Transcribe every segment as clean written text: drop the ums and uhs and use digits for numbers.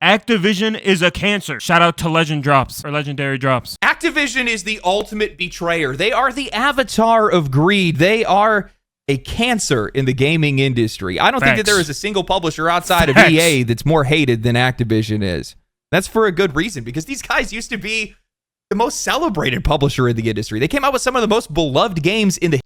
Activision is a cancer. Shout out to Legendary Drops. Activision is the ultimate betrayer. They are the avatar of greed. They are a cancer in the gaming industry. I don't think that there is a single publisher outside of EA that's more hated than Activision is. That's for a good reason, because these guys used to be the most celebrated publisher in the industry. They came out with some of the most beloved games in the...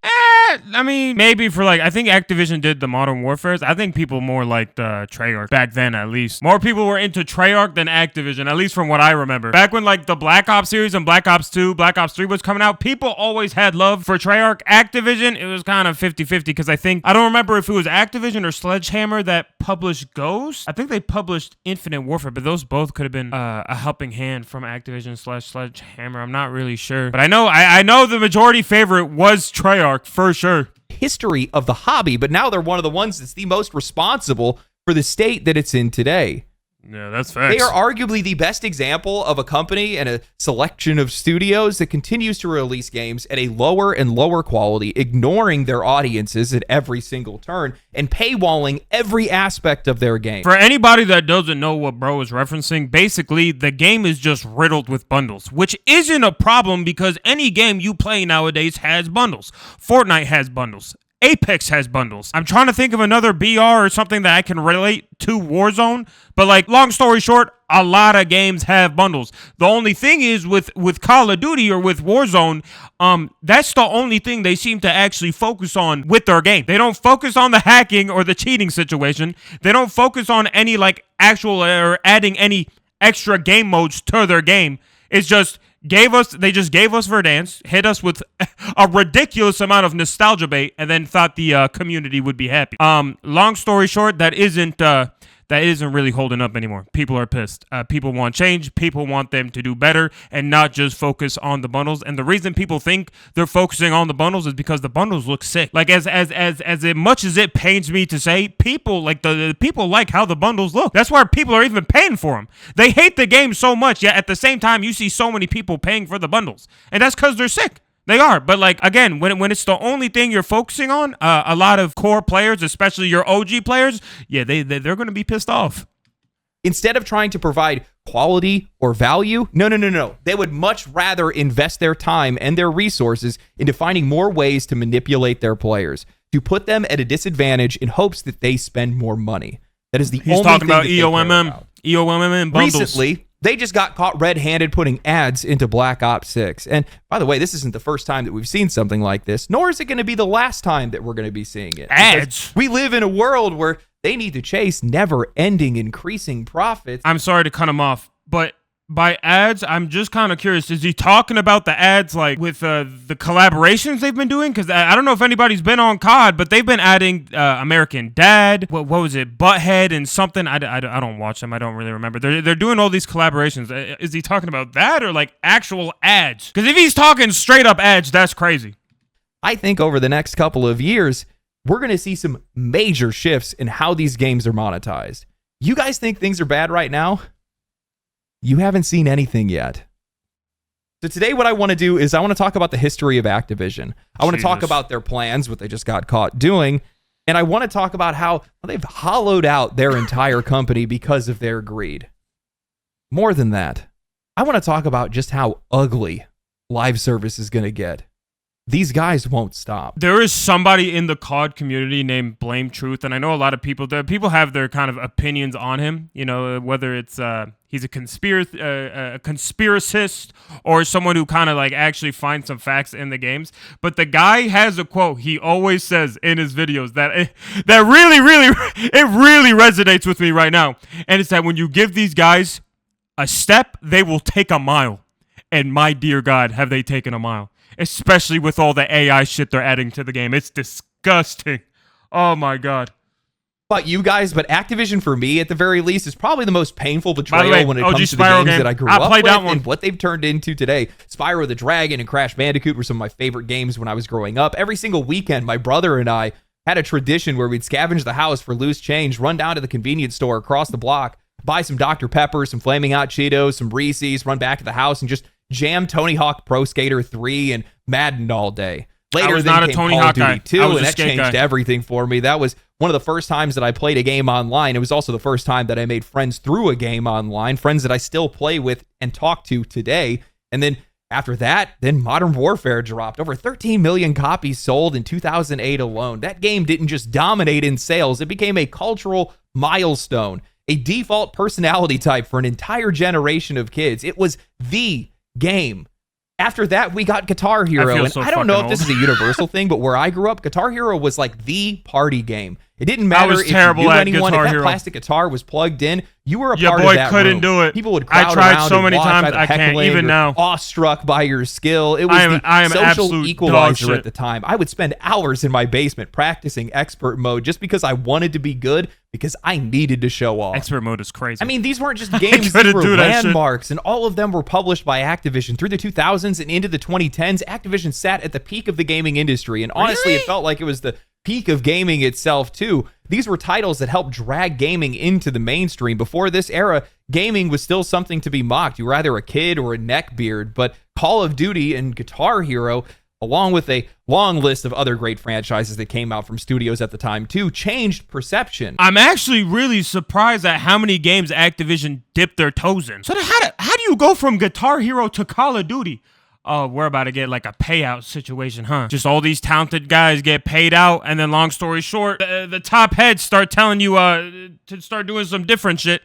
I mean, maybe for like, I think Activision did the Modern Warfares. I think people more liked Treyarch back then, at least. More people were into Treyarch than Activision, at least from what I remember. Back when like the Black Ops series and Black Ops 2, Black Ops 3 was coming out, people always had love for Treyarch. Activision, it was kind of 50-50, because I don't remember if it was Activision or Sledgehammer that published Ghost. I think they published Infinite Warfare, but those both could have been a helping hand from Activision / Sledgehammer. I'm not really sure. But I know the majority favorite was Treyarch, for sure. History of the hobby, but now they're one of the ones that's the most responsible for the state that it's in today. Yeah, that's facts. They are arguably the best example of a company and a selection of studios that continues to release games at a lower and lower quality, ignoring their audiences at every single turn and paywalling every aspect of their game. For anybody that doesn't know what bro is referencing, basically the game is just riddled with bundles, which isn't a problem because any game you play nowadays has bundles. Fortnite has bundles. Apex has bundles. I'm trying to think of another BR or something that I can relate to Warzone, but like, long story short, a lot of games have bundles. The only thing is with Call of Duty or with Warzone, that's the only thing they seem to actually focus on with their game. They don't focus on the hacking or the cheating situation. They don't focus on any like actual or adding any extra game modes to their game. It's just they just gave us Verdansk, hit us with a ridiculous amount of nostalgia bait, and then thought the community would be happy. Long story short, that isn't really holding up anymore. People are pissed. People want change. People want them to do better and not just focus on the bundles. And the reason people think they're focusing on the bundles is because the bundles look sick. Like as much as it pains me to say, people like the people like how the bundles look. That's why people are even paying for them. They hate the game so much, yet at the same time you see so many people paying for the bundles, and that's because they're sick. They are, but like, again, when it's the only thing you're focusing on, a lot of core players, especially your OG players, yeah, they're going to be pissed off. Instead of trying to provide quality or value, no. They would much rather invest their time and their resources into finding more ways to manipulate their players, to put them at a disadvantage in hopes that they spend more money. That is the only thing. He's talking about EOMM and bundles. Recently, they just got caught red-handed putting ads into Black Ops 6. And by the way, this isn't the first time that we've seen something like this, nor is it going to be the last time that we're going to be seeing it. Ads? We live in a world where they need to chase never-ending increasing profits. I'm sorry to cut him off, but by ads, I'm just kind of curious. Is he talking about the ads like with the collaborations they've been doing? Because I don't know if anybody's been on COD, but they've been adding American Dad. What was it? Butthead and something. I don't watch them. I don't really remember. They're doing all these collaborations. Is he talking about that or like actual ads? Because if he's talking straight up ads, that's crazy. I think over the next couple of years, we're going to see some major shifts in how these games are monetized. You guys think things are bad right now? You haven't seen anything yet. So today what I want to do is I want to talk about the history of Activision. I want to talk about their plans, what they just got caught doing, and I want to talk about how they've hollowed out their entire company because of their greed. More than that, I want to talk about just how ugly live service is going to get. These guys won't stop. There is somebody in the COD community named Blame Truth, and I know a lot of people have their kind of opinions on him, you know, whether it's he's a conspiracist or someone who kind of like actually finds some facts in the games. But the guy has a quote he always says in his videos that really resonates with me right now. And it's that when you give these guys a step, they will take a mile. And my dear God, have they taken a mile? Especially with all the AI shit they're adding to the game. It's disgusting. Oh my God. But you guys, Activision for me, at the very least, is probably the most painful betrayal when it comes to the games that I grew up with and what they've turned into today. Spyro the Dragon and Crash Bandicoot were some of my favorite games when I was growing up. Every single weekend, my brother and I had a tradition where we'd scavenge the house for loose change, run down to the convenience store across the block, buy some Dr. Pepper, some Flaming Hot Cheetos, some Reese's, run back to the house and just jam Tony Hawk Pro Skater 3 and Madden all day. Later, was then not a came Tony Call Hawk of Duty guy. 2, I was and a that skate changed guy. everything for me. That was one of the first times that I played a game online. It was also the first time that I made friends through a game online, friends that I still play with and talk to today. And then after that, then Modern Warfare dropped. Over 13 million copies sold in 2008 alone. That game didn't just dominate in sales, it became a cultural milestone, a default personality type for an entire generation of kids. It was the game. After that, we got Guitar Hero, and I don't know if this is a universal thing, but where I grew up, Guitar Hero was like the party game. It didn't matter if you knew anyone, if that plastic guitar was plugged in, you were a part of that room. Your boy couldn't do it. People would crowd around. I tried so many watch, times, I can't, even now. Awestruck by your skill. It was I am the social equalizer dog at the time. I would spend hours in my basement practicing expert mode just because I wanted to be good, because I needed to show off. Expert mode is crazy. I mean, these weren't just games, these were landmarks, and all of them were published by Activision. Through the 2000s and into the 2010s, Activision sat at the peak of the gaming industry, and honestly, it felt like it was the peak of gaming itself, too. These were titles that helped drag gaming into the mainstream. Before this era, gaming was still something to be mocked. You were either a kid or a neckbeard, but Call of Duty and Guitar Hero, along with a long list of other great franchises that came out from studios at the time, too, changed perception. I'm actually really surprised at how many games Activision dipped their toes in. So how do you go from Guitar Hero to Call of Duty? Oh, we're about to get like a payout situation, huh? Just all these talented guys get paid out, and then long story short, the top heads start telling you to start doing some different shit.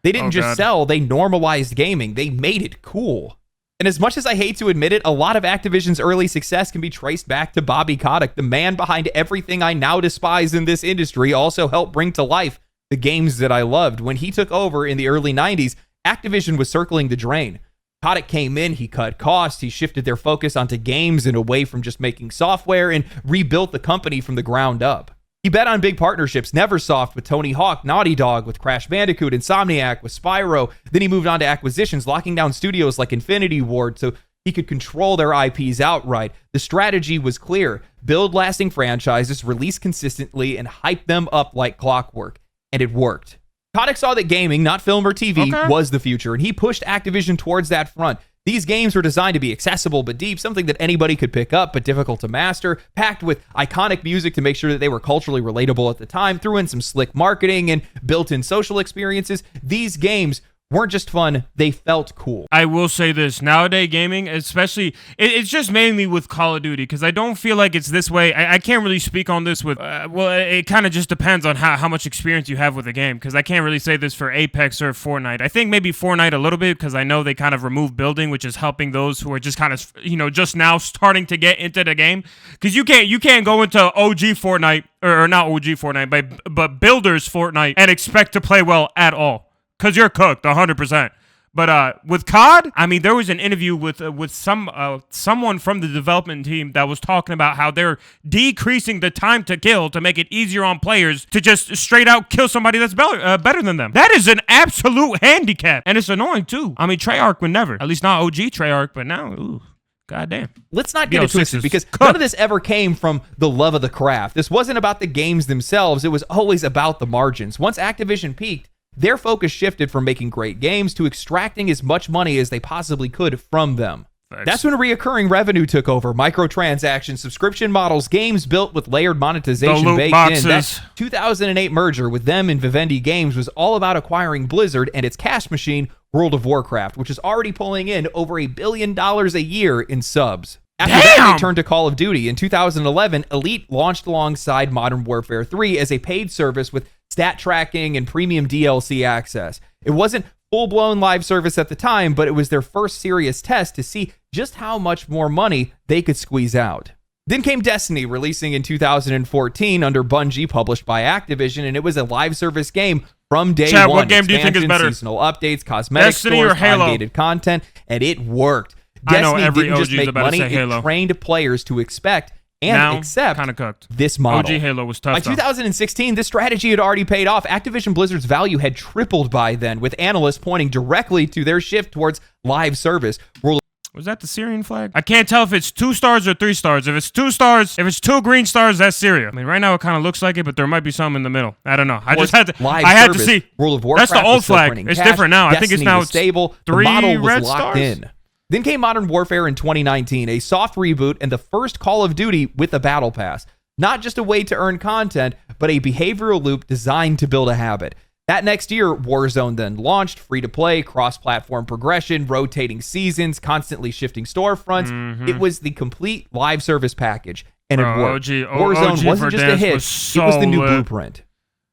They didn't just sell, they normalized gaming. They made it cool. And as much as I hate to admit it, a lot of Activision's early success can be traced back to Bobby Kotick, the man behind everything I now despise in this industry, also helped bring to life the games that I loved. When he took over in the early 90s, Activision was circling the drain. Kotick came in, he cut costs, he shifted their focus onto games and away from just making software, and rebuilt the company from the ground up. He bet on big partnerships, Neversoft with Tony Hawk, Naughty Dog with Crash Bandicoot, Insomniac with Spyro. Then he moved on to acquisitions, locking down studios like Infinity Ward so he could control their IPs outright. The strategy was clear: build lasting franchises, release consistently, and hype them up like clockwork. And it worked. Kotick saw that gaming, not film or TV, was the future, and he pushed Activision towards that front. These games were designed to be accessible but deep, something that anybody could pick up but difficult to master, packed with iconic music to make sure that they were culturally relatable at the time, threw in some slick marketing and built-in social experiences. These games weren't just fun, they felt cool. I will say this, nowadays gaming, especially, it's just mainly with Call of Duty, because I don't feel like it's this way. I can't really speak on this with, it kind of just depends on how much experience you have with the game, because I can't really say this for Apex or Fortnite. I think maybe Fortnite a little bit, because I know they kind of remove building, which is helping those who are just kind of, just now starting to get into the game, because you can't go into OG Fortnite, or not OG Fortnite, but Builders Fortnite, and expect to play well at all. Because you're cooked, 100%. But with COD, I mean, there was an interview with someone from the development team that was talking about how they're decreasing the time to kill to make it easier on players to just straight out kill somebody that's better than them. That is an absolute handicap, and it's annoying too. I mean, Treyarch would never, at least not OG Treyarch, but now, ooh. God damn. Let's not get it twisted, because none of this ever came from the love of the craft. This wasn't about the games themselves. It was always about the margins. Once Activision peaked, their focus shifted from making great games to extracting as much money as they possibly could from them. Thanks. That's when reoccurring revenue took over. Microtransactions, subscription models, games built with layered monetization baked in. That 2008 merger with them and Vivendi Games was all about acquiring Blizzard and its cash machine, World of Warcraft, which is already pulling in over $1 billion a year in subs. After that, they turned to Call of Duty. In 2011, Elite launched alongside Modern Warfare 3 as a paid service with stat tracking and premium DLC access. It wasn't full-blown live service at the time, but it was their first serious test to see just how much more money they could squeeze out. Then came Destiny, releasing in 2014 under Bungie, published by Activision, and it was a live service game from day one. What game do you think is better? Seasonal updates, cosmetic stores, time-gated content, and it worked. Destiny didn't just make money, it trained players to expect and accept this model. OG Halo was tough. By 2016, this strategy had already paid off. Activision Blizzard's value had tripled by then, with analysts pointing directly to their shift towards live service. Was that the Syrian flag? I can't tell if it's 2 stars or 3 stars. If it's 2 stars, if it's 2 green stars, that's Syria. I mean, right now it kind of looks like it, but there might be some in the middle. I don't know. I just had to see. World of Warcraft, that's the old flag. It's different now. I think it's now stable. 3 the model was red locked stars? in. Then came Modern Warfare in 2019, a soft reboot and the first Call of Duty with a battle pass. Not just a way to earn content, but a behavioral loop designed to build a habit. That next year, Warzone then launched, free-to-play, cross-platform progression, rotating seasons, constantly shifting storefronts. It was the complete live service package, and it worked. Warzone wasn't just a hit, it was the new blueprint.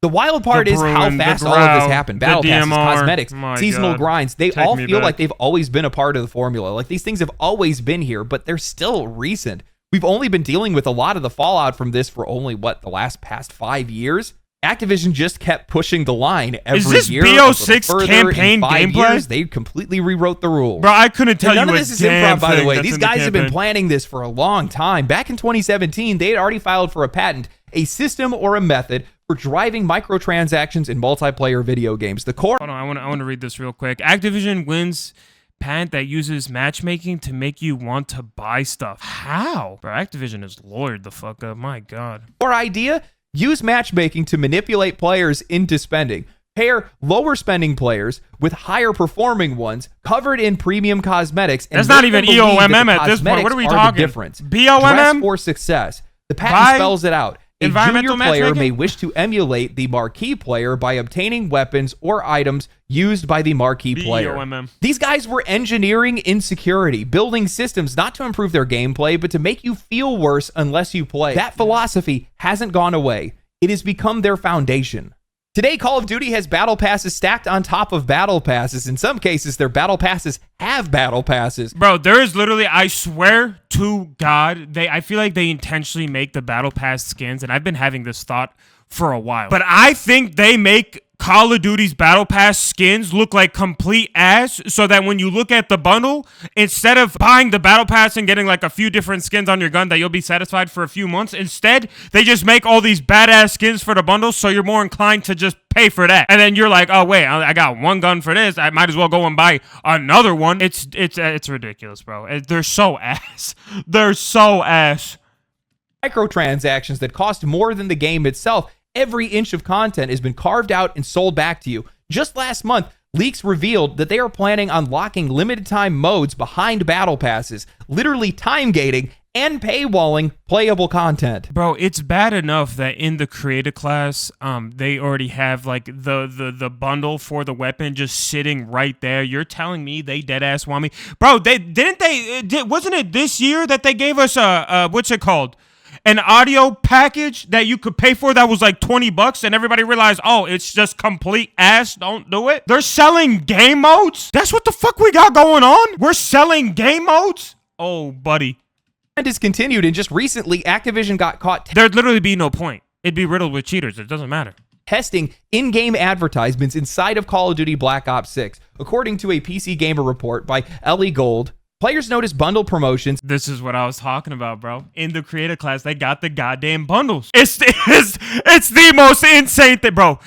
The wild part is how fast all of this happened. Battle passes, cosmetics, seasonal grinds, they all feel like they've always been a part of the formula. Like these things have always been here, but they're still recent. We've only been dealing with a lot of the fallout from this for only, the past 5 years? Activision just kept pushing the line every year. Is this BO6 campaign gameplay? Years, they completely rewrote the rules. Bro, I couldn't tell you none of this is improv, by the way. These guys have been campaign. planning this for a long time. Back in 2017, they had already filed for a patent, a system or a method for driving microtransactions in multiplayer video games. The core... Hold on, I want to read this real quick. Activision wins patent that uses matchmaking to make you want to buy stuff. How? Bro, Activision is lawyered the fuck up. My God. Core idea... Use matchmaking to manipulate players into spending. Pair lower spending players with higher performing ones covered in premium cosmetics. And that's not even EOMM at this point. What are we talking? Difference. BOMM? Dress for success. The patent spells it out. A junior player may wish to emulate the marquee player by obtaining weapons or items used by the marquee player. BOMM. These guys were engineering insecurity, building systems not to improve their gameplay, but to make you feel worse unless you play. That philosophy hasn't gone away. It has become their foundation. Today, Call of Duty has battle passes stacked on top of battle passes. In some cases, their battle passes have battle passes. Bro, there is literally, I swear to God, I feel like they intentionally make the battle pass skins, and I've been having this thought for a while. But I think they make Call of Duty's battle pass skins look like complete ass, so that when you look at the bundle, instead of buying the battle pass and getting like a few different skins on your gun that you'll be satisfied for a few months, instead they just make all these badass skins for the bundle, so you're more inclined to just pay for that. And then you're like, oh wait, I got one gun for this, I might as well go and buy another one. It's ridiculous, bro. They're so ass. They're so ass. Microtransactions that cost more than the game itself. Every inch of content has been carved out and sold back to you. Just last month, leaks revealed that they are planning on locking limited time modes behind battle passes, literally time gating and paywalling playable content. Bro, it's bad enough that in the creative class, they already have like the bundle for the weapon just sitting right there. You're telling me they dead ass want me, bro? Wasn't it this year that they gave us what's it called? An audio package that you could pay for that was like $20, and everybody realized, oh, it's just complete ass. Don't do it. They're selling game modes. That's what the fuck we got going on. We're selling game modes. Oh, buddy. And is continued, and just recently, Activision got caught. There'd literally be no point. It'd be riddled with cheaters. It doesn't matter. Testing in-game advertisements inside of Call of Duty Black Ops 6, according to a PC Gamer report by Ellie Gold. Players notice bundle promotions. This is what I was talking about, bro. In the creator class, they got the goddamn bundles. It's the most insane thing, bro.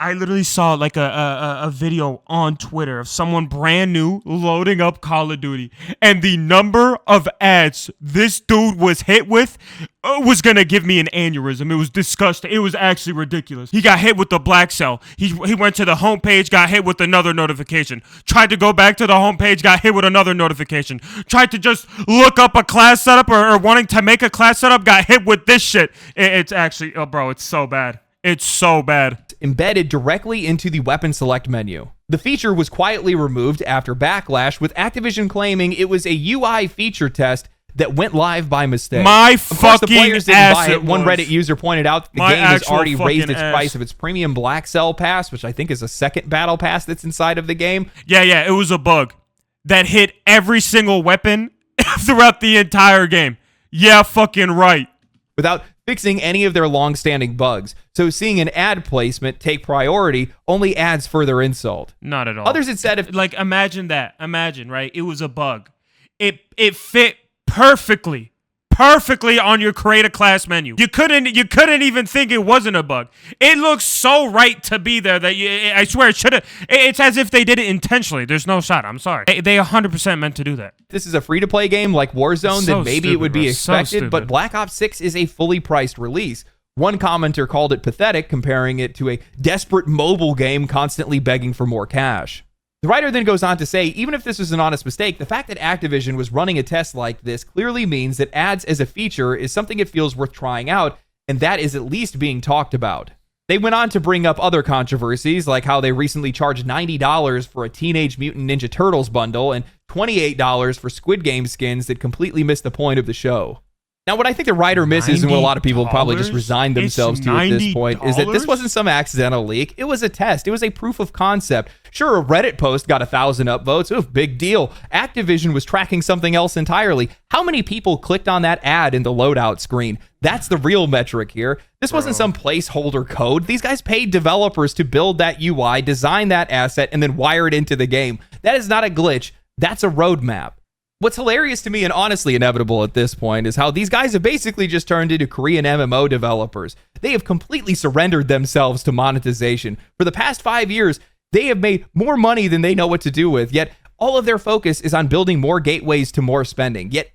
I literally saw like a video on Twitter of someone brand new loading up Call of Duty, and the number of ads this dude was hit with was gonna give me an aneurysm. It was disgusting. It was actually ridiculous. He got hit with the black cell. He went to the homepage, got hit with another notification. Tried to go back to the homepage, got hit with another notification. Tried to just look up a class setup or wanting to make a class setup, got hit with this shit. It's actually, oh bro, it's so bad. It's so bad. Embedded directly into the weapon select menu. The feature was quietly removed after backlash, with Activision claiming it was a UI feature test that went live by mistake. My fucking Of course, the players didn't buy it. One was. Reddit user pointed out that the game has already raised its price of its premium Black Cell Pass, which I think is a second battle pass that's inside of the game. Yeah, it was a bug that hit every single weapon throughout the entire game. Yeah, fucking right. Without fixing any of their long-standing bugs. So seeing an ad placement take priority only adds further insult. Not at all. Others had said if... Like, imagine that. Imagine, right? It was a bug. It fit perfectly on your create a class menu. You couldn't even think it wasn't a bug. It looks so right to be there that I swear it should have. It's as if they did it intentionally. There's no shot. I'm sorry. They 100% meant to do that. This is a free-to-play game like Warzone, then maybe it would be expected, but Black Ops 6 is a fully priced release. One commenter called it pathetic, comparing it to a desperate mobile game constantly begging for more cash. The writer then goes on to say, even if this was an honest mistake, the fact that Activision was running a test like this clearly means that ads as a feature is something it feels worth trying out, and that is at least being talked about. They went on to bring up other controversies, like how they recently charged $90 for a Teenage Mutant Ninja Turtles bundle and $28 for Squid Game skins that completely missed the point of the show. Now, what I think the writer misses, and what a lot of people probably just resigned themselves to at this point, is that this wasn't some accidental leak. It was a test. It was a proof of concept. Sure, a Reddit post got 1,000 upvotes. Oof, big deal. Activision was tracking something else entirely. How many people clicked on that ad in the loadout screen? That's the real metric here. This wasn't some placeholder code. These guys paid developers to build that UI, design that asset, and then wire it into the game. That is not a glitch. That's a roadmap. What's hilarious to me, and honestly inevitable at this point, is how these guys have basically just turned into Korean MMO developers. They have completely surrendered themselves to monetization. For the past 5 years, they have made more money than they know what to do with, yet all of their focus is on building more gateways to more spending. Yet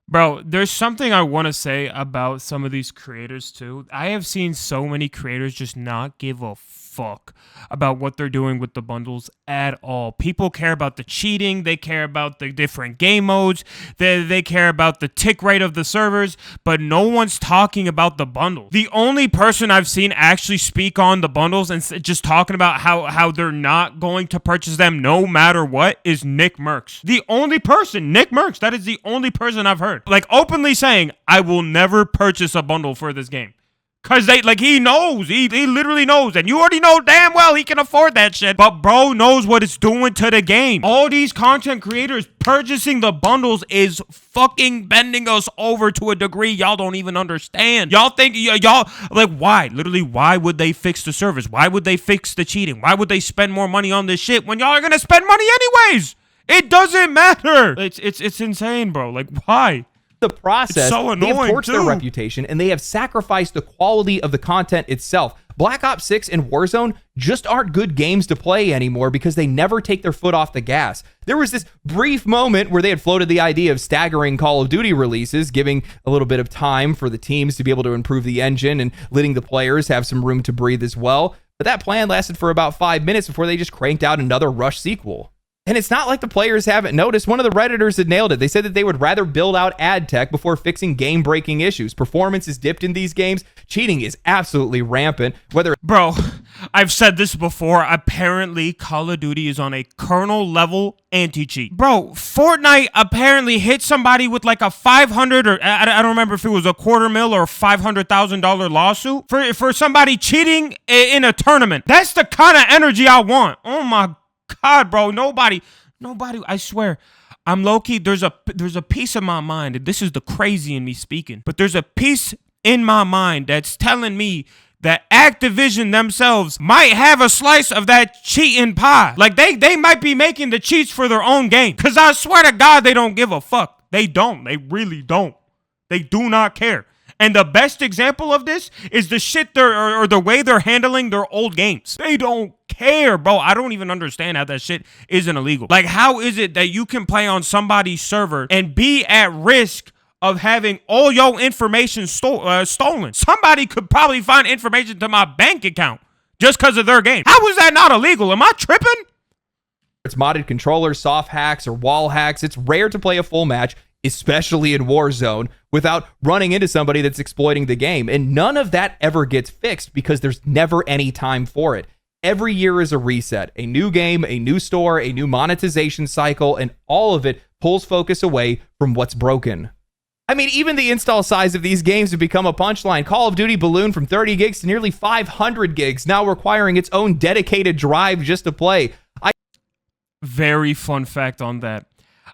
Bro, there's something I want to say about some of these creators too. I have seen so many creators just not give a fuck about what they're doing with the bundles at all. People care about the cheating, they care about the different game modes, they care about the tick rate of the servers, but no one's talking about the bundles. The only person I've seen actually speak on the bundles and just talking about how they're not going to purchase them no matter what is Nick Merckx. The only person, Nick Merckx, that is the only person I've heard like openly saying, I will never purchase a bundle for this game. Cause he knows, he literally knows, and you already know damn well he can afford that shit. But bro knows what it's doing to the game. All these content creators purchasing the bundles is fucking bending us over to a degree y'all don't even understand. Y'all think y'all like why? Literally, why would they fix the service? Why would they fix the cheating? Why would they spend more money on this shit when y'all are gonna spend money anyways? It doesn't matter. It's insane, bro. Like why? The process, so they have torched too. their reputation, and they have sacrificed the quality of the content itself. Black Ops 6 and Warzone just aren't good games to play anymore because they never take their foot off the gas. There was this brief moment where they had floated the idea of staggering Call of Duty releases, giving a little bit of time for the teams to be able to improve the engine and letting the players have some room to breathe as well. But that plan lasted for about 5 minutes before they just cranked out another Rush sequel. And it's not like the players haven't noticed. One of the Redditors had nailed it. They said that they would rather build out ad tech before fixing game-breaking issues. Performance is dipped in these games. Cheating is absolutely rampant. Bro, I've said this before. Apparently, Call of Duty is on a kernel-level anti-cheat. Bro, Fortnite apparently hit somebody with like a 500 or I don't remember if it was a $250,000 or $500,000 lawsuit for somebody cheating in a tournament. That's the kind of energy I want. Oh my God, bro, nobody, I swear, I'm low-key, there's a piece of my mind, and this is the crazy in me speaking, but there's a piece in my mind that's telling me that Activision themselves might have a slice of that cheating pie. Like, they might be making the cheats for their own game, because I swear to God, they don't give a fuck. They don't. They really don't. They do not care. And the best example of this is the shit or the way they're handling their old games. They don't care, bro. I don't even understand how that shit isn't illegal. Like, how is it that you can play on somebody's server and be at risk of having all your information stolen? Somebody could probably find information to my bank account just because of their game. How is that not illegal? Am I tripping? It's modded controllers, soft hacks, or wall hacks. It's rare to play a full match, especially in Warzone, without running into somebody that's exploiting the game. And none of that ever gets fixed because there's never any time for it. Every year is a reset, a new game, a new store, a new monetization cycle, and all of it pulls focus away from what's broken. I mean, even the install size of these games have become a punchline. Call of Duty ballooned from 30 gigs to nearly 500 gigs, now requiring its own dedicated drive just to play. Very fun fact on that.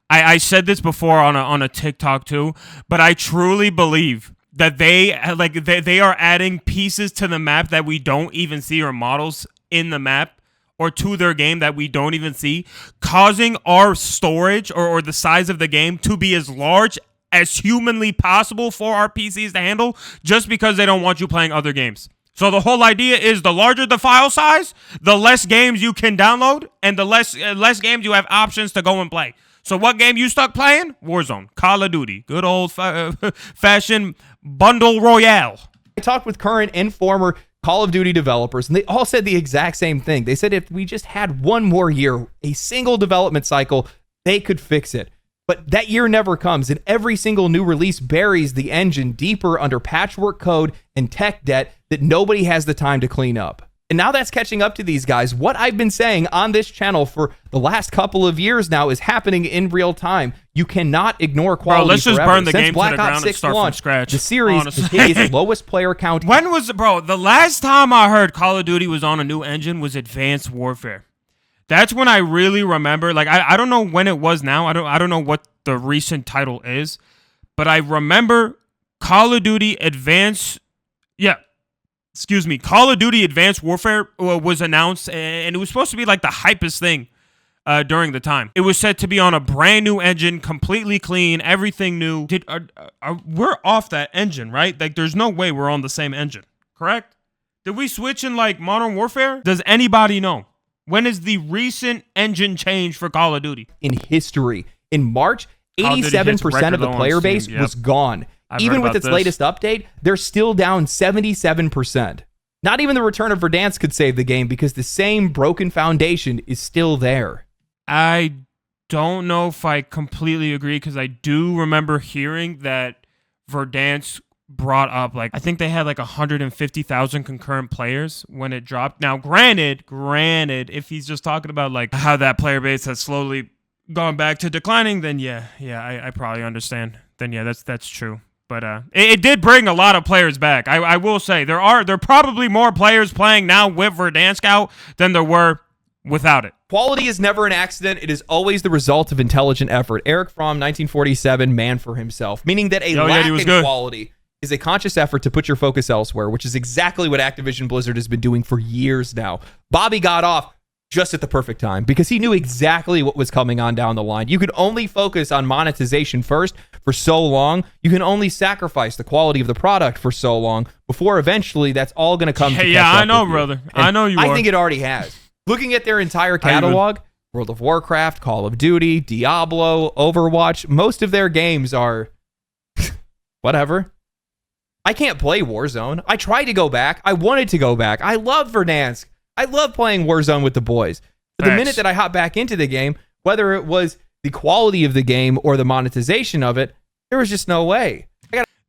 I said this before on a TikTok too, but I truly believe that they are adding pieces to the map that we don't even see, or models in the map or to their game that we don't even see, causing our storage or the size of the game to be as large as humanly possible for our PCs to handle, just because they don't want you playing other games. So the whole idea is the larger the file size, the less games you can download, and the less games you have options to go and play. So what game you stuck playing? Warzone, Call of Duty, good old fashioned bundle royale. I talked with current and former Call of Duty developers, and they all said the exact same thing. They said if we just had one more year, a single development cycle, they could fix it. But that year never comes, and every single new release buries the engine deeper under patchwork code and tech debt that nobody has the time to clean up. And now that's catching up to these guys. What I've been saying on this channel for the last couple of years now is happening in real time. You cannot ignore quality. Bro, let's just forever. burn the Since game Black to the Ops ground 6 and start launched, from scratch. the series honestly. hit its lowest player count. When was bro? The last time I heard Call of Duty was on a new engine was Advanced Warfare. That's when I really remember. Like I don't know when it was now. I don't know what the recent title is, but I remember Call of Duty Advanced. Yeah. Excuse me, Call of Duty Advanced Warfare was announced, and it was supposed to be like the hypest thing during the time. It was said to be on a brand new engine, completely clean, everything new. We're off that engine, right? Like, there's no way we're on the same engine, correct? Did we switch in like Modern Warfare? Does anybody know? When is the recent engine change for Call of Duty? In history. In March, 87% of the player base was gone. Even with its latest update, they're still down 77%. Not even the return of Verdansk could save the game because the same broken foundation is still there. I don't know if I completely agree because I do remember hearing that Verdansk brought up, like, I think they had like 150,000 concurrent players when it dropped. Now, granted, if he's just talking about like how that player base has slowly gone back to declining, then I probably understand. Then yeah, that's true. But it did bring a lot of players back. I will say there are probably more players playing now with Verdansk out than there were without it. Quality is never an accident. It is always the result of intelligent effort. Eric Fromm, 1947, man for himself, meaning that a lack in quality is a conscious effort to put your focus elsewhere, which is exactly what Activision Blizzard has been doing for years now. Bobby got off just at the perfect time because he knew exactly what was coming on down the line. You could only focus on monetization first for so long. You can only sacrifice the quality of the product for so long before eventually that's all going to come to catch up I know, with you. brother. And I know you are. I think it already has. Looking at their entire catalog, World of Warcraft, Call of Duty, Diablo, Overwatch, most of their games are whatever. I can't play Warzone. I tried to go back. I wanted to go back. I love Verdansk. I love playing Warzone with the boys. But the minute that I hop back into the game, whether it was the quality of the game or the monetization of it, there was just no way.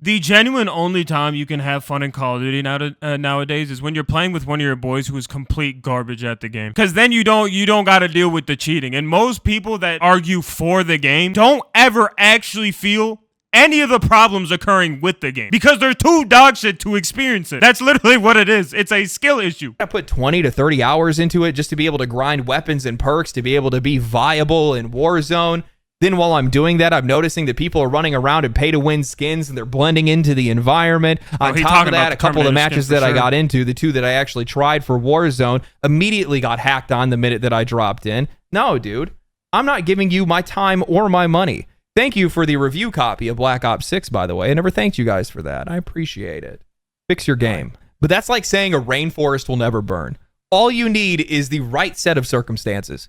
The genuine only time you can have fun in Call of Duty nowadays is when you're playing with one of your boys who is complete garbage at the game. Because then you don't got to deal with the cheating. And most people that argue for the game don't ever actually feel any of the problems occurring with the game because they're too dog shit to experience it. That's literally what it is. It's a skill issue. I put 20 to 30 hours into it just to be able to grind weapons and perks, to be able to be viable in Warzone. Then while I'm doing that, I'm noticing that people are running around in pay-to-win skins and they're blending into the environment. On top of that, a couple of the matches that I got into, the two that I actually tried for Warzone, immediately got hacked on the minute that I dropped in. No, dude. I'm not giving you my time or my money. Thank you for the review copy of Black Ops 6, by the way. I never thanked you guys for that. I appreciate it. Fix your game. But that's like saying a rainforest will never burn. All you need is the right set of circumstances.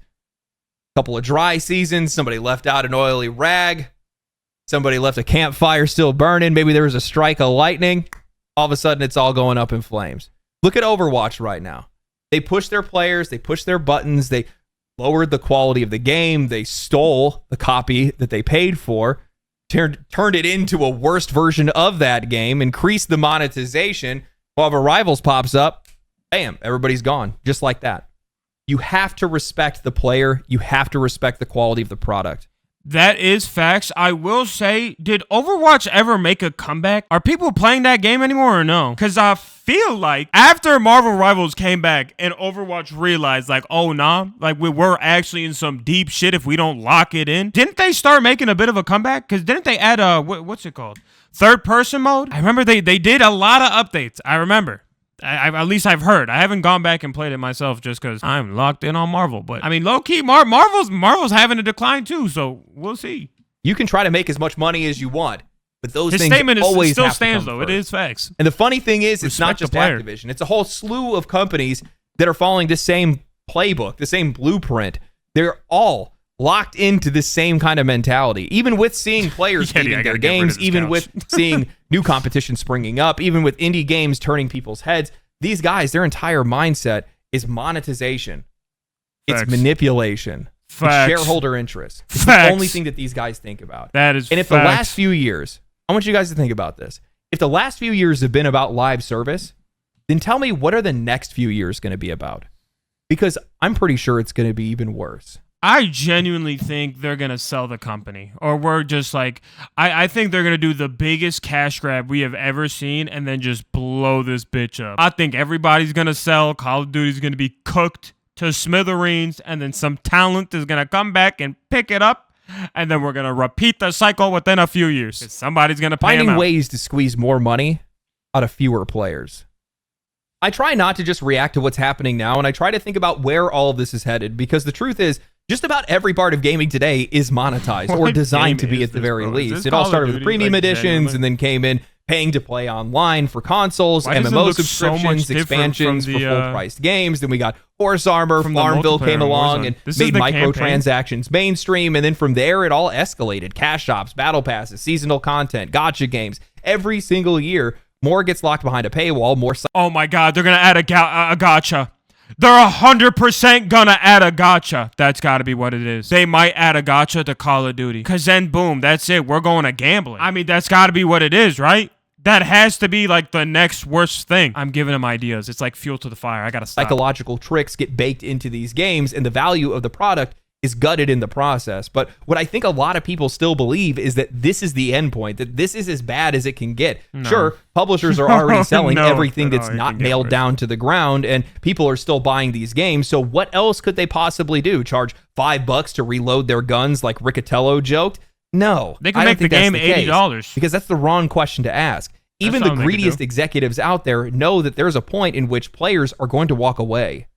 A couple of dry seasons, somebody left out an oily rag, somebody left a campfire still burning, maybe there was a strike of lightning, all of a sudden it's all going up in flames. Look at Overwatch right now. They push their players, they push their buttons, they lowered the quality of the game, they stole the copy that they paid for, turned it into a worse version of that game, increased the monetization, while if a Rivals pops up, bam, everybody's gone, just like that. You have to respect the player, you have to respect the quality of the product. That is facts. I will say, did Overwatch ever make a comeback? Are people playing that game anymore or no? Because I feel like after Marvel Rivals came back and Overwatch realized like, oh nah, like we're actually in some deep shit if we don't lock it in. Didn't they start making a bit of a comeback? Because didn't they add what's it called? Third person mode? I remember they did a lot of updates. I remember. At least I've heard. I haven't gone back and played it myself just because I'm locked in on Marvel. But I mean, low key, Marvel's having a decline too. So we'll see. You can try to make as much money as you want, but those His things statement always still have stands to come though. first. It is facts. And the funny thing is, it's not just Respect the player. Activision. It's a whole slew of companies that are following the same playbook, the same blueprint. They're all locked into this same kind of mentality. Even with seeing players leaving their games, even with seeing new competition springing up, even with indie games turning people's heads, These guys, their entire mindset is monetization. Facts. It's manipulation. Facts. It's shareholder interest. It's Facts. the only thing that these guys think about. That is And if facts. the last few years, I want you guys to think about this. If the last few years have been about live service, then tell me what are the next few years going to be about? Because I'm pretty sure it's going to be even worse. I genuinely think they're going to sell the company. Or we're just like, I think they're going to do the biggest cash grab we have ever seen and then just blow this bitch up. I think everybody's going to sell. Call of Duty's going to be cooked to smithereens, and then some talent is going to come back and pick it up. And then we're going to repeat the cycle within a few years. Somebody's going to pay them Finding out. ways to squeeze more money out of fewer players. I try not to just react to what's happening now, and I try to think about where all of this is headed, because the truth is, just about every part of gaming today is monetized or What designed to game be is at the this, very bro? Is least. this It all Call of started with Duty? premium Like, editions genuinely? and then came in paying to play online for consoles, Why does it MMO look so much subscriptions, different expansions from for the, full-priced games. Then we got Horse Armor, from the Farmville multiplayer came in along Warzone. and This is made the campaign? microtransactions mainstream. And then from there, it all escalated. Cash shops, battle passes, seasonal content, gacha games. Every single year, more gets locked behind a paywall, more Oh my God, they're going to add a gacha. They're 100% gonna add a gacha. That's gotta be what it is. They might add a gacha to Call of Duty. Cause then boom, that's it. We're going to gambling. I mean, that's gotta be what it is, right? That has to be like the next worst thing. I'm giving them ideas. It's like fuel to the fire. I gotta stop. psychological tricks get baked into these games, and the value of the product is gutted in the process. But what I think a lot of people still believe is that this is the end point, that this is as bad as it can get. No. Sure, publishers are already selling No. everything No, that's it not can get nailed worse. down to the ground, and people are still buying these games. So what else could they possibly do? Charge $5 to reload their guns like Riccatello joked? No. They can I don't make the think that's game case, $80. because that's the wrong question to ask. Even the something they could greediest do. executives out there know that there's a point in which players are going to walk away.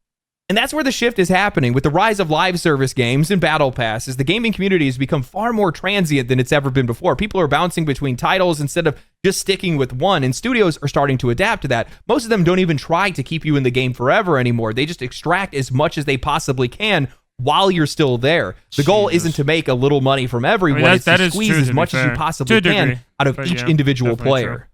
And that's where the shift is happening. With the rise of live service games and battle passes, the gaming community has become far more transient than it's ever been before. People are bouncing between titles instead of just sticking with one, and studios are starting to adapt to that. Most of them don't even try to keep you in the game forever anymore. They just extract as much as they possibly can while you're still there. The goal Jesus. isn't to make a little money from everyone. that- it's that to is squeeze true, as to be much as you fair. possibly To a can degree. out of But each yeah, individual definitely player. true.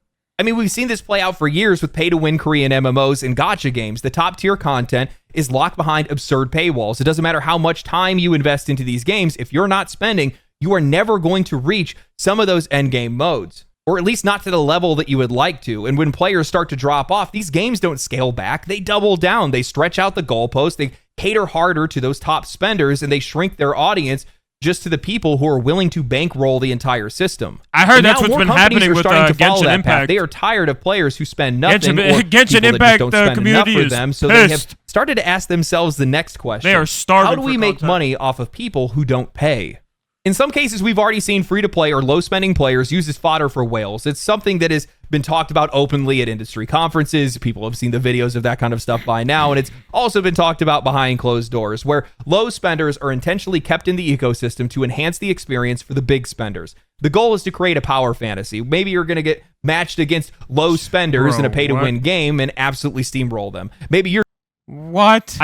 I mean, we've seen this play out for years with pay-to-win Korean MMOs and gacha games. The top-tier content is locked behind absurd paywalls. It doesn't matter how much time you invest into these games. If you're not spending, you are never going to reach some of those endgame modes, or at least not to the level that you would like to. And when players start to drop off, these games don't scale back. They double down. They stretch out the goalposts. They cater harder to those top spenders, and they shrink their audience just to the people who are willing to bankroll the entire system. I heard And that's now what's more been companies happening are with starting to follow Genshin that Impact. path. They are tired of players who spend nothing Genshin- or Genshin people that Impact, just don't the spend enough community for is them. So they have pissed. started to ask themselves the next question. They are starving How do we for make content. money off of people who don't pay? In some cases, we've already seen free-to-play or low-spending players use as fodder for whales. It's something that has been talked about openly at industry conferences. People have seen the videos of that kind of stuff by now, and it's also been talked about behind closed doors, where low spenders are intentionally kept in the ecosystem to enhance the experience for the big spenders. The goal is to create a power fantasy. Maybe you're going to get matched against low spenders in a Bro, pay-to-win game and absolutely steamroll them. Maybe you're What?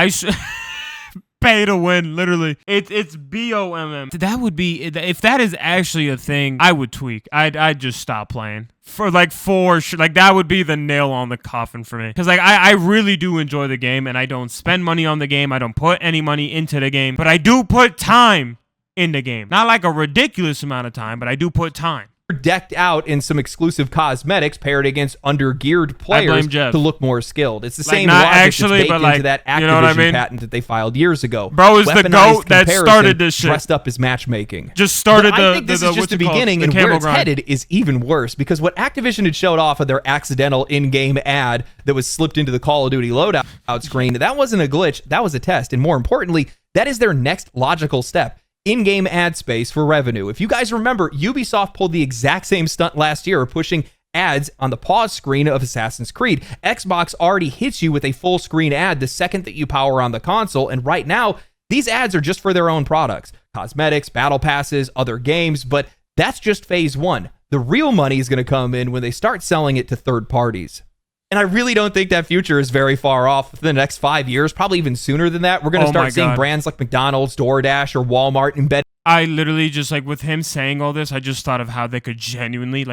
Pay to win, literally. It's BOMM. That would be, if that is actually a thing, I would tweak. I'd just stop playing. For sure. Like, that would be the nail on the coffin for me. Because, like, I really do enjoy the game, and I don't spend money on the game. I don't put any money into the game. But I do put time in the game. Not like a ridiculous amount of time, but I do put time. decked out in some exclusive cosmetics paired against undergeared blame players Jeff. to look more skilled. It's the Like, same not logic actually, that's baked but, into like, that Activision you know what I mean? patent that they filed years ago. Bro is the Weaponized GOAT that comparison started this shit. dressed up as matchmaking. Just started But the I think this is just what's the it called? beginning, The and where camel it's grind. headed is even worse, because what Activision had showed off of their accidental in-game ad that was slipped into the Call of Duty loadout screen, that wasn't a glitch, that was a test. And more importantly, that is their next logical step. In-game ad space for revenue. If you guys remember, Ubisoft pulled the exact same stunt last year, pushing ads on the pause screen of Assassin's Creed. Xbox already hits you with a full screen ad the second that you power on the console, and right now, these ads are just for their own products. Cosmetics, battle passes, other games, but that's just phase one. The real money is going to come in when they start selling it to third parties. And I really don't think that future is very far off for the next 5 years, probably even sooner than that. We're going to Oh my start seeing God. brands like McDonald's, DoorDash, or Walmart embedded. I literally just, like, with him saying all this, I just thought of how they could genuinely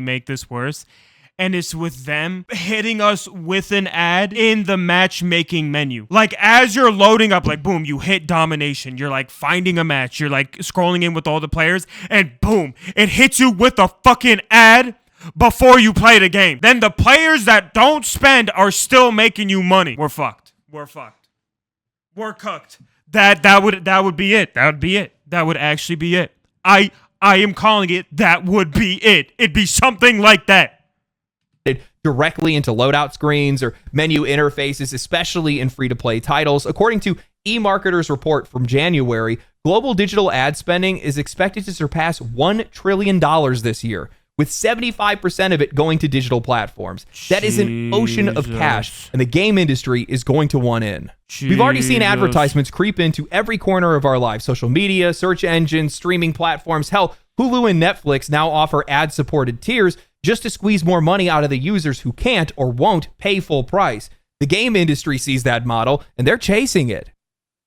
make this worse. and it's with them hitting us with an ad in the matchmaking menu. Like, as you're loading up, like, boom, you hit domination. You're, like, finding a match. You're, like, scrolling in with all the players, and boom, it hits you with a fucking ad before you play the game. Then the players that don't spend are still making you money. We're fucked. We're fucked. We're cooked. That would be it. That would be it. That would actually be it. I am calling it. That would be it. It'd be something like that. Directly into loadout screens or menu interfaces, especially in free-to-play titles. According to eMarketer's report from January, global digital ad spending is expected to surpass $1 trillion this year, with 75% of it going to digital platforms. That is an ocean of cash, and the game industry is going to want in. We've already seen advertisements creep into every corner of our lives. Social media, search engines, streaming platforms. Hell, Hulu and Netflix now offer ad-supported tiers just to squeeze more money out of the users who can't or won't pay full price. The game industry sees that model, and they're chasing it.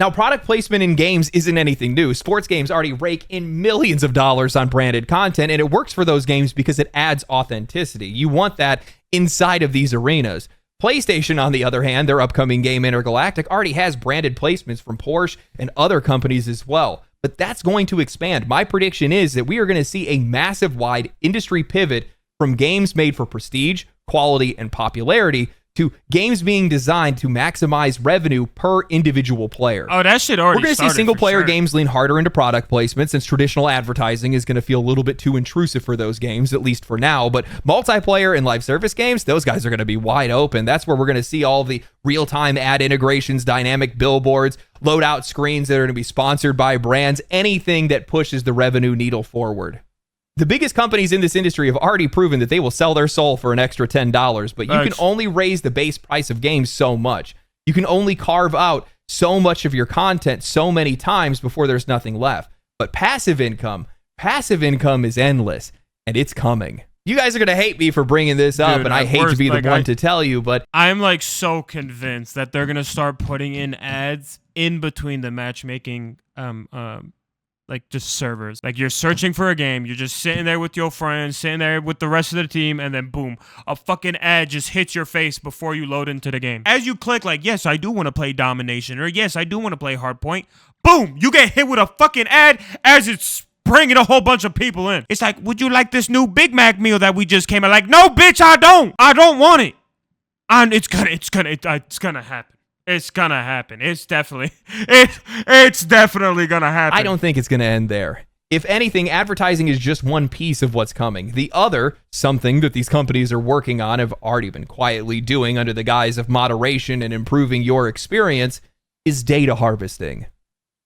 Now, product placement in games isn't anything new. Sports games already rake in millions of dollars on branded content, and it works for those games because it adds authenticity. You want that inside of these arenas. PlayStation, on the other hand, their upcoming game Intergalactic already has branded placements from Porsche and other companies as well. But that's going to expand. My prediction is that we are going to see a massive wide industry pivot from games made for prestige, quality, and popularity to games being designed to maximize revenue per individual player. Oh, that shit already We're going to see single-player games lean harder into product placement since traditional advertising is going to feel a little bit too intrusive for those games, at least for now. But multiplayer and live service games, those guys are going to be wide open. That's where we're going to see all the real-time ad integrations, dynamic billboards, loadout screens that are going to be sponsored by brands, anything that pushes the revenue needle forward. The biggest companies in this industry have already proven that they will sell their soul for an extra $10, but you can only raise the base price of games so much. You can only carve out so much of your content so many times before there's nothing left. But passive income is endless, and it's coming. You guys are going to hate me for bringing this up, and I hate to be the one to tell you, but I'm like so convinced that they're going to start putting in ads in between the matchmaking like just servers. Like you're searching for a game, you're just sitting there with your friends, sitting there with the rest of the team, and then boom, a fucking ad just hits your face before you load into the game. As you click like, yes, I do want to play Domination, or yes, I do want to play Hardpoint, boom, you get hit with a fucking ad as it's bringing a whole bunch of people in. It's like, would you like this new Big Mac meal that we just came out? Like, no, bitch, I don't want it. And it's gonna happen. It's gonna happen. It's definitely gonna happen. I don't think it's gonna end there. If anything, advertising is just one piece of what's coming. The other, something that these companies are working on, have already been quietly doing under the guise of moderation and improving your experience, is data harvesting.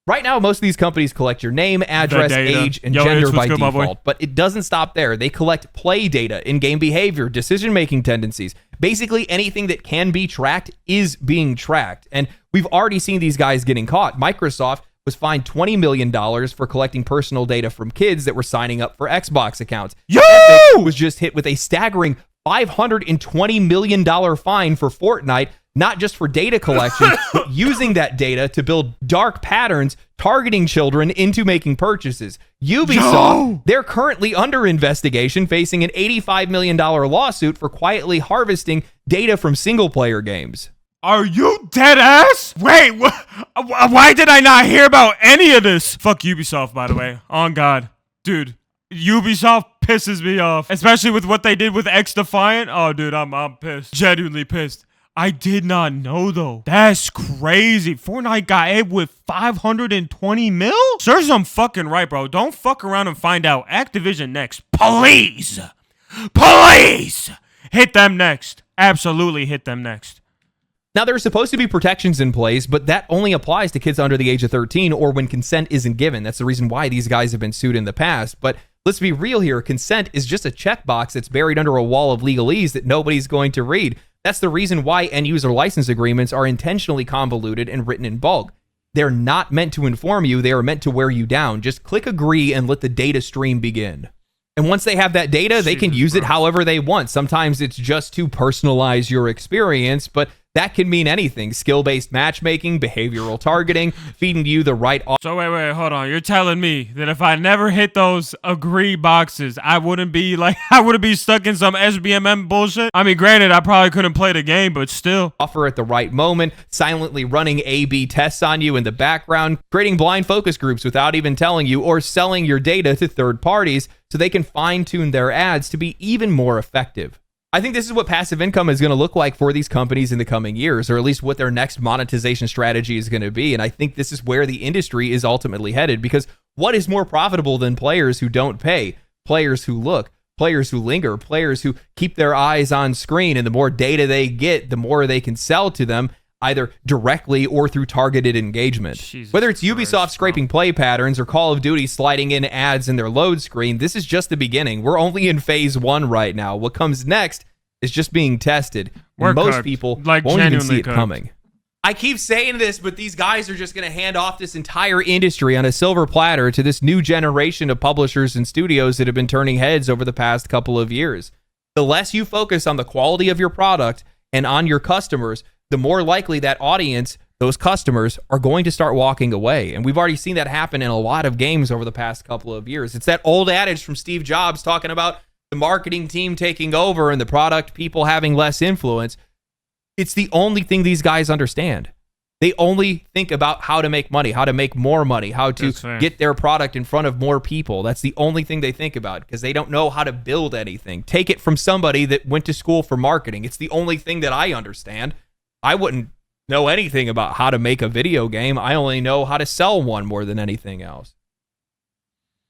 Right now, most of these companies collect your name, address, age, and gender by default, but it doesn't stop there. They collect play data, in-game behavior, decision-making tendencies. Basically, anything that can be tracked is being tracked, and we've already seen these guys getting caught. Microsoft was fined $20 million for collecting personal data from kids that were signing up for Xbox accounts. Epic was just hit with a staggering $520 million fine for Fortnite, not just for data collection, but using that data to build dark patterns targeting children into making purchases. Ubisoft, they're currently under investigation, facing an $85 million lawsuit for quietly harvesting data from single-player games. Are you dead ass? Wait, why did I not hear about any of this? Fuck Ubisoft, by the way. On God. Dude, Ubisoft pisses me off. Especially with what they did with X Defiant. Oh, dude, I'm pissed. Genuinely pissed. I did not know, though. That's crazy. Fortnite got hit with 520 mil? Serves them fucking right, bro. Don't fuck around and find out. Activision next. Please. Please. Hit them next. Absolutely hit them next. Now, there are supposed to be protections in place, but that only applies to kids under the age of 13 or when consent isn't given. That's the reason why these guys have been sued in the past. But let's be real here. Consent is just a checkbox that's buried under a wall of legalese that nobody's going to read. That's the reason why end-user license agreements are intentionally convoluted and written in bulk. They're not meant to inform you. They are meant to wear you down. Just click agree and let the data stream begin. And once they have that data, they can use it however they want. Sometimes it's just to personalize your experience, but That can mean anything. Skill-based matchmaking, behavioral targeting, feeding you the right... So wait, hold on. You're telling me that if I never hit those agree boxes, I wouldn't be stuck in some SBMM bullshit? I mean, granted, I probably couldn't play the game, but still. Offer at the right moment, silently running A/B tests on you in the background, creating blind focus groups without even telling you, or selling your data to third parties so they can fine-tune their ads to be even more effective. I think this is what passive income is going to look like for these companies in the coming years, or at least what their next monetization strategy is going to be. And I think this is where the industry is ultimately headed, because what is more profitable than players who don't pay, players who look, players who linger, players who keep their eyes on screen, and the more data they get, the more they can sell to them, either directly or through targeted engagement. Jesus Whether it's Christ, Ubisoft scraping play patterns or Call of Duty sliding in ads in their load screen, this is just the beginning. We're only in phase 1 right now. What comes next is just being tested. And most people won't even see it coming. I keep saying this, but these guys are just going to hand off this entire industry on a silver platter to this new generation of publishers and studios that have been turning heads over the past couple of years. The less you focus on the quality of your product and on your customers, the more likely that audience, those customers, are going to start walking away. And we've already seen that happen in a lot of games over the past couple of years. It's that old adage from Steve Jobs talking about the marketing team taking over and the product people having less influence. It's the only thing these guys understand. They only think about how to make money, how to make more money, how to get their product in front of more people. That's the only thing they think about, because they don't know how to build anything. Take it from somebody that went to school for marketing. It's the only thing that I understand. I wouldn't know anything about how to make a video game. I only know how to sell one more than anything else.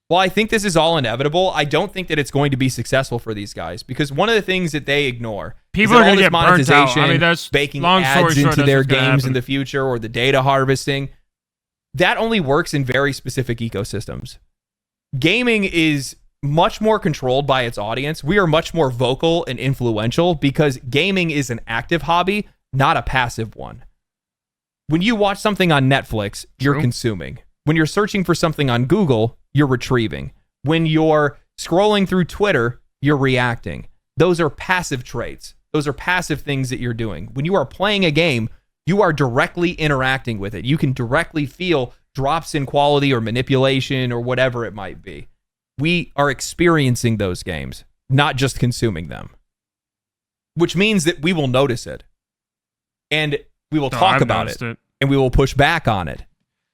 While I think this is all inevitable, I don't think that it's going to be successful for these guys, because one of the things that they ignore people is are going to get monetization, burnt out. I mean, that's baking long story ads short, into that's their what's gonna games happen. in the future, or the data harvesting. That only works in very specific ecosystems. Gaming is much more controlled by its audience. We are much more vocal and influential because gaming is an active hobby, not a passive one. When you watch something on Netflix, you're consuming. When you're searching for something on Google, you're retrieving. When you're scrolling through Twitter, you're reacting. Those are passive traits. Those are passive things that you're doing. When you are playing a game, you are directly interacting with it. You can directly feel drops in quality or manipulation or whatever it might be. We are experiencing those games, not just consuming them, which means that we will notice it. And we will talk about it, and we will push back on it.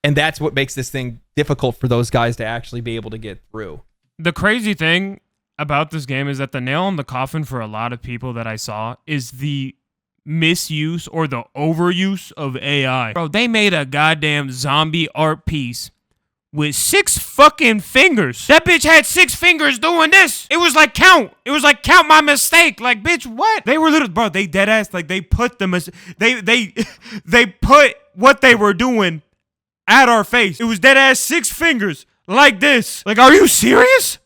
And that's what makes this thing difficult for those guys to actually be able to get through. The crazy thing about this game is that the nail in the coffin for a lot of people that I saw is the misuse or the overuse of AI. Bro, they made a goddamn zombie art piece with 6 fucking fingers. That bitch had 6 fingers doing this. It was like count. It was like count my mistake. Like, bitch, what? They were literally, bro, they dead ass, like they put they put what they were doing at our face. It was dead ass 6 fingers like this. Like, are you serious?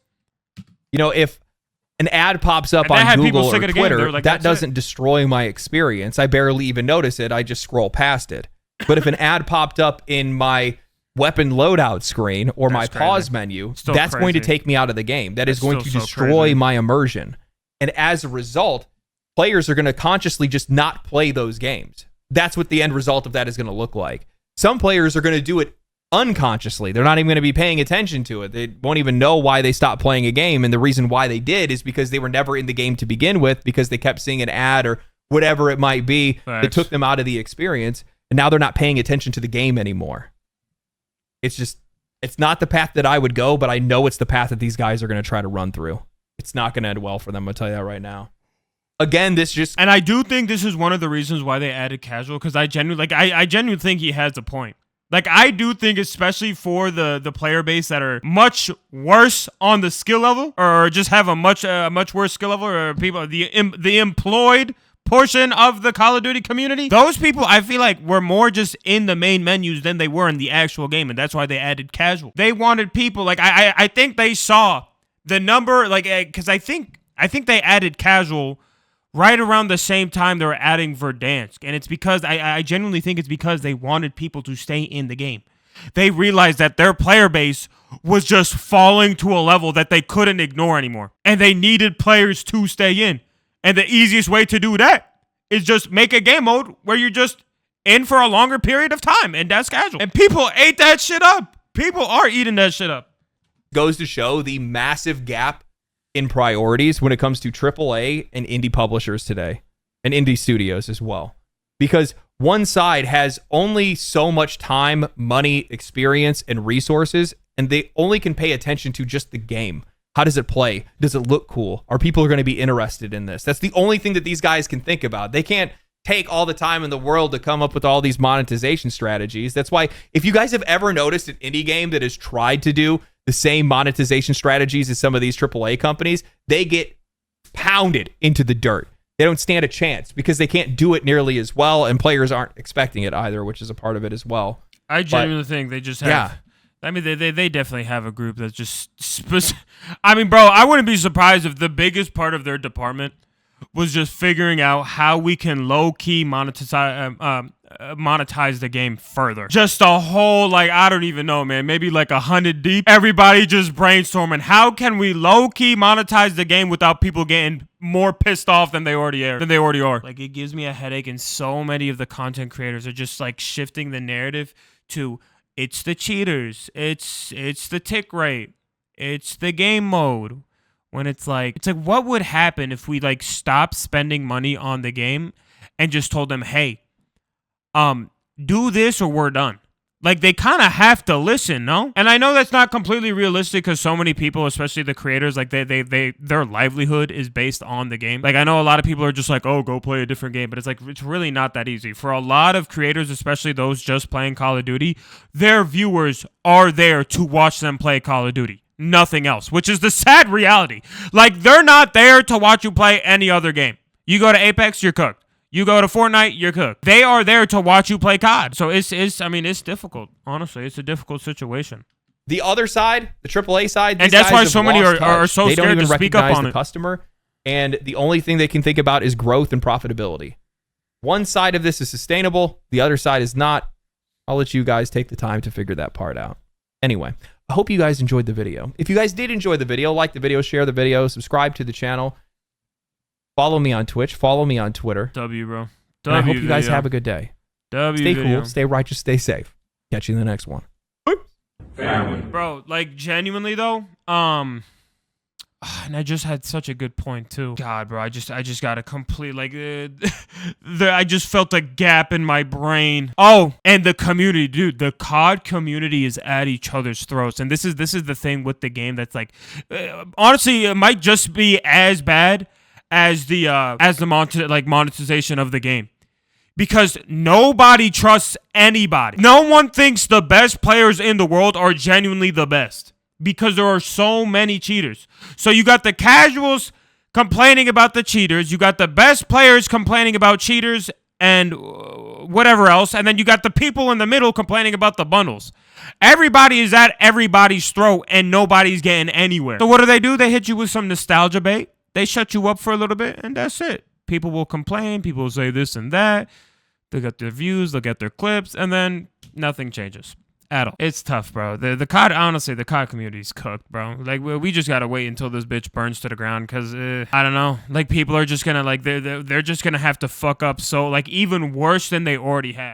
You know, if an ad pops up on Google or Twitter, like, that doesn't destroy my experience. I barely even notice it. I just scroll past it. But if an ad popped up in my weapon loadout screen or my pause menu, that's going to take me out of the game. That is going to destroy my immersion. And as a result, players are going to consciously just not play those games. That's what the end result of that is going to look like. Some players are going to do it unconsciously. They're not even going to be paying attention to it. They won't even know why they stopped playing a game. And the reason why they did is because they were never in the game to begin with, because they kept seeing an ad or whatever it might be that took them out of the experience. And now they're not paying attention to the game anymore. It's not the path that I would go, but I know it's the path that these guys are going to try to run through. It's not going to end well for them. I'll tell you that right now. Again, and I do think this is one of the reasons why they added casual, because I genuinely think he has a point. Like, I do think, especially for the player base that are much worse on the skill level, or just have a much worse skill level, or people the employed portion of the Call of Duty community, those people I feel like were more just in the main menus than they were in the actual game, and that's why they added casual. They wanted people, like, I think they saw the number, like, because I think they added casual right around the same time they were adding Verdansk. And it's because, I genuinely think it's because they wanted people to stay in the game. They realized that their player base was just falling to a level that they couldn't ignore anymore. And they needed players to stay in. And the easiest way to do that is just make a game mode where you're just in for a longer period of time, and that's casual. And people ate that shit up. People are eating that shit up. Goes to show the massive gap in priorities when it comes to AAA and indie publishers today, and indie studios as well. Because one side has only so much time, money, experience, and resources, and they only can pay attention to just the game. How does it play? Does it look cool? Are people going to be interested in this? That's the only thing that these guys can think about. They can't take all the time in the world to come up with all these monetization strategies. That's why if you guys have ever noticed an indie game that has tried to do the same monetization strategies as some of these AAA companies, they get pounded into the dirt. They don't stand a chance because they can't do it nearly as well, and players aren't expecting it either, which is a part of it as well. I genuinely think they just have... Yeah. I mean, they definitely have a group that's just... I mean, bro, I wouldn't be surprised if the biggest part of their department was just figuring out how we can low-key monetize the game further. Just a whole, like, I don't even know, man. Maybe like 100 deep. Everybody just brainstorming. How can we low-key monetize the game without people getting more pissed off than they already are? Like, it gives me a headache, and so many of the content creators are just, like, shifting the narrative to... It's the cheaters. It's the tick rate. It's the game mode. When it's like what would happen if we like stopped spending money on the game and just told them, hey, do this or we're done. Like, they kind of have to listen, no? And I know that's not completely realistic because so many people, especially the creators, like their livelihood is based on the game. Like, I know a lot of people are just like, oh, go play a different game. But it's like, it's really not that easy. For a lot of creators, especially those just playing Call of Duty, their viewers are there to watch them play Call of Duty. Nothing else, which is the sad reality. Like, they're not there to watch you play any other game. You go to Apex, you're cooked. You go to Fortnite, you're cooked. They are there to watch you play COD. So it's difficult. Honestly, it's a difficult situation. The other side, the AAA side, and that's why so many are so scared to speak up on the it. Customer, and the only thing they can think about is growth and profitability. One side of this is sustainable. The other side is not. I'll let you guys take the time to figure that part out. Anyway, I hope you guys enjoyed the video. If you guys did enjoy the video, like the video, share the video, subscribe to the channel. Follow me on Twitch. Follow me on Twitter. W, bro. And I hope you guys have a good day. Stay video. cool, stay righteous, stay safe. Catch you in the next one. Family. Bro, like, genuinely, though, and I just had such a good point, too. God, bro, I just got a complete, like, I just felt a gap in my brain. Oh, and the community, dude. The COD community is at each other's throats. And this is the thing with the game that's, like, honestly, it might just be as bad as the monetization of the game, because nobody trusts anybody. No one thinks the best players in the world are genuinely the best because there are so many cheaters. So you got the casuals complaining about the cheaters, you got the best players complaining about cheaters and whatever else, and then you got the people in the middle complaining about the bundles. Everybody is at everybody's throat and nobody's getting anywhere. So what do? They hit you with some nostalgia bait. They shut you up for a little bit, and that's it. People will complain. People will say this and that. They'll get their views. They'll get their clips, and then nothing changes at all. It's tough, bro. The COD, honestly, the COD community's cooked, bro. Like, we just gotta wait until this bitch burns to the ground, because, I don't know. Like, people are just gonna, like, they're just gonna have to fuck up so, like, even worse than they already have.